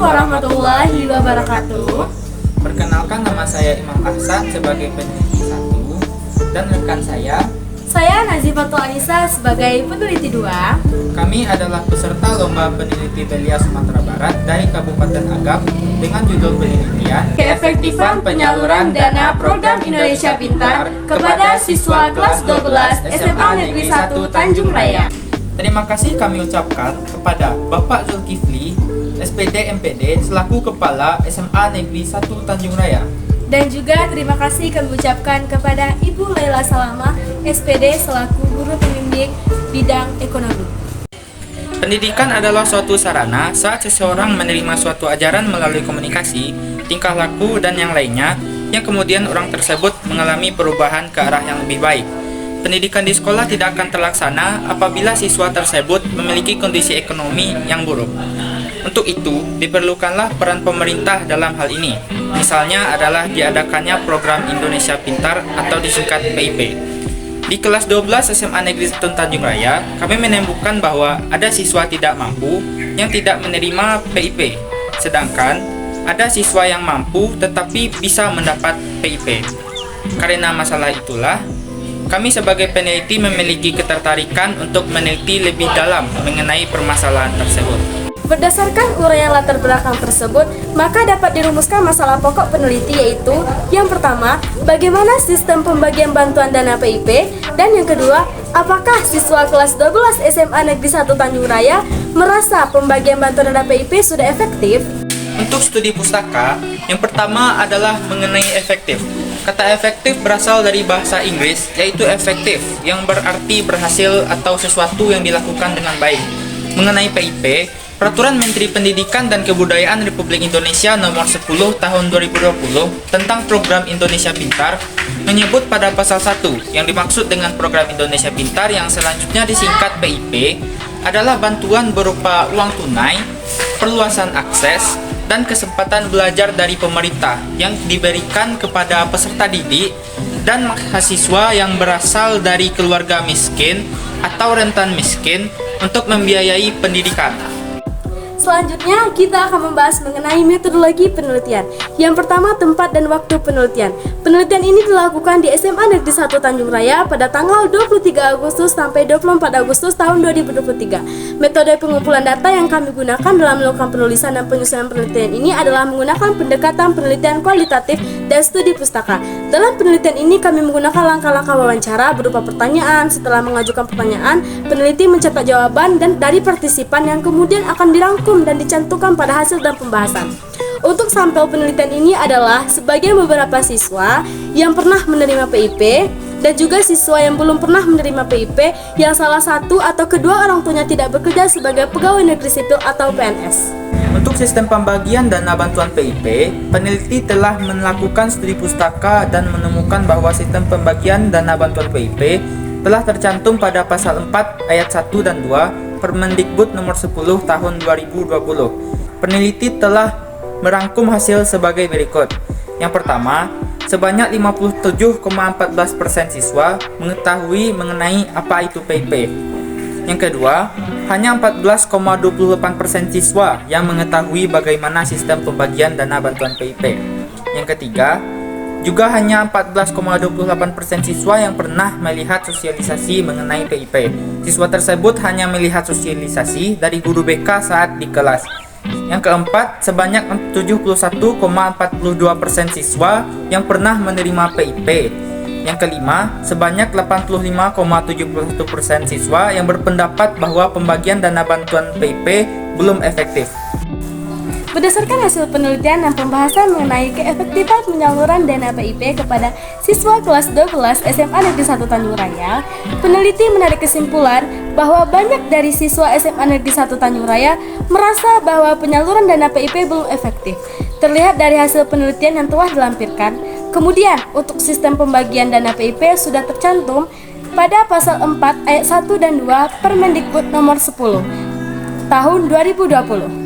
warahmatullahi wabarakatuh. Perkenalkan, nama saya Imam Ahsan sebagai peneliti 1 dan rekan saya Nazifatul Anisa sebagai peneliti 2. Kami adalah peserta Lomba Peneliti Belia Sumatera Barat dari Kabupaten Agam dengan judul penelitian Keefektifan penyaluran dana program Indonesia Pintar kepada siswa kelas 12 SMA Negeri 1 Tanjung Raya. Terima kasih kami ucapkan kepada Bapak Zulkifli, SPD MPD selaku Kepala SMA Negeri 1 Tanjung Raya. Dan juga terima kasih kami ucapkan kepada Ibu Laila Salama, SPD selaku Guru Pembimbing Bidang Ekonomi. Pendidikan adalah suatu sarana saat seseorang menerima suatu ajaran melalui komunikasi, tingkah laku, dan yang lainnya, yang kemudian orang tersebut mengalami perubahan ke arah yang lebih baik. Pendidikan di sekolah tidak akan terlaksana apabila siswa tersebut memiliki kondisi ekonomi yang buruk. Untuk itu, diperlukanlah peran pemerintah dalam hal ini. Misalnya adalah diadakannya program Indonesia Pintar atau disingkat PIP. Di kelas 12 SMA Negeri 1 Tanjung Raya, kami menemukan bahwa ada siswa tidak mampu yang tidak menerima PIP. Sedangkan ada siswa yang mampu tetapi bisa mendapat PIP. Karena masalah itulah, kami sebagai peneliti memiliki ketertarikan untuk meneliti lebih dalam mengenai permasalahan tersebut. Berdasarkan uraian latar belakang tersebut, maka dapat dirumuskan masalah pokok peneliti, yaitu yang pertama, bagaimana sistem pembagian bantuan dana PIP, dan yang kedua, apakah siswa kelas 12 SMA Negeri 1 Tanjung Raya merasa pembagian bantuan dana PIP sudah efektif? Untuk studi pustaka, yang pertama adalah mengenai efektif. Kata efektif berasal dari bahasa Inggris, yaitu effective, yang berarti berhasil atau sesuatu yang dilakukan dengan baik. Mengenai PIP, Peraturan Menteri Pendidikan dan Kebudayaan Republik Indonesia Nomor 10 Tahun 2020 tentang Program Indonesia Pintar menyebut pada pasal 1 yang dimaksud dengan Program Indonesia Pintar yang selanjutnya disingkat PIP adalah bantuan berupa uang tunai, perluasan akses, dan kesempatan belajar dari pemerintah yang diberikan kepada peserta didik dan mahasiswa yang berasal dari keluarga miskin atau rentan miskin untuk membiayai pendidikan. Selanjutnya, kita akan membahas mengenai metodologi penelitian. Yang pertama, tempat dan waktu penelitian. Penelitian ini dilakukan di SMA Negeri 1 Tanjung Raya pada tanggal 23 Agustus sampai 24 Agustus tahun 2023. Metode pengumpulan data yang kami gunakan dalam melakukan penulisan dan penyusunan penelitian ini adalah menggunakan pendekatan penelitian kualitatif dan studi pustaka. Dalam penelitian ini kami menggunakan langkah-langkah wawancara berupa pertanyaan. Setelah mengajukan pertanyaan, peneliti mencatat jawaban dan dari partisipan yang kemudian akan dirangkum dan dicantumkan pada hasil dan pembahasan. Untuk sampel penelitian ini adalah sebagian beberapa siswa yang pernah menerima PIP dan juga siswa yang belum pernah menerima PIP yang salah satu atau kedua orang tuanya tidak bekerja sebagai pegawai negeri sipil atau PNS. Untuk sistem pembagian dana bantuan PIP, peneliti telah melakukan studi pustaka dan menemukan bahwa sistem pembagian dana bantuan PIP telah tercantum pada pasal 4 ayat 1 dan 2 Permendikbud nomor 10 tahun 2020. Peneliti telah merangkum hasil sebagai berikut. Yang pertama, sebanyak 57,14% siswa mengetahui mengenai apa itu PIP. Yang kedua, hanya 14,28% siswa yang mengetahui bagaimana sistem pembagian dana bantuan PIP. Yang ketiga, juga hanya 14,28% siswa yang pernah melihat sosialisasi mengenai PIP. Siswa tersebut hanya melihat sosialisasi dari guru BK saat di kelas. Yang keempat, sebanyak 71,42% siswa yang pernah menerima PIP. Yang kelima, sebanyak 85,71% siswa yang berpendapat bahwa pembagian dana bantuan PIP belum efektif. Berdasarkan hasil penelitian dan pembahasan mengenai keefektifan penyaluran dana PIP kepada siswa kelas 12 SMA Negeri 1 Tanjung Raya, peneliti menarik kesimpulan bahwa banyak dari siswa SMA Negeri 1 Tanjung Raya merasa bahwa penyaluran dana PIP belum efektif. Terlihat dari hasil penelitian yang telah dilampirkan. Kemudian, untuk sistem pembagian dana PIP sudah tercantum pada pasal 4 ayat 1 dan 2 Permendikbud nomor 10 tahun 2020.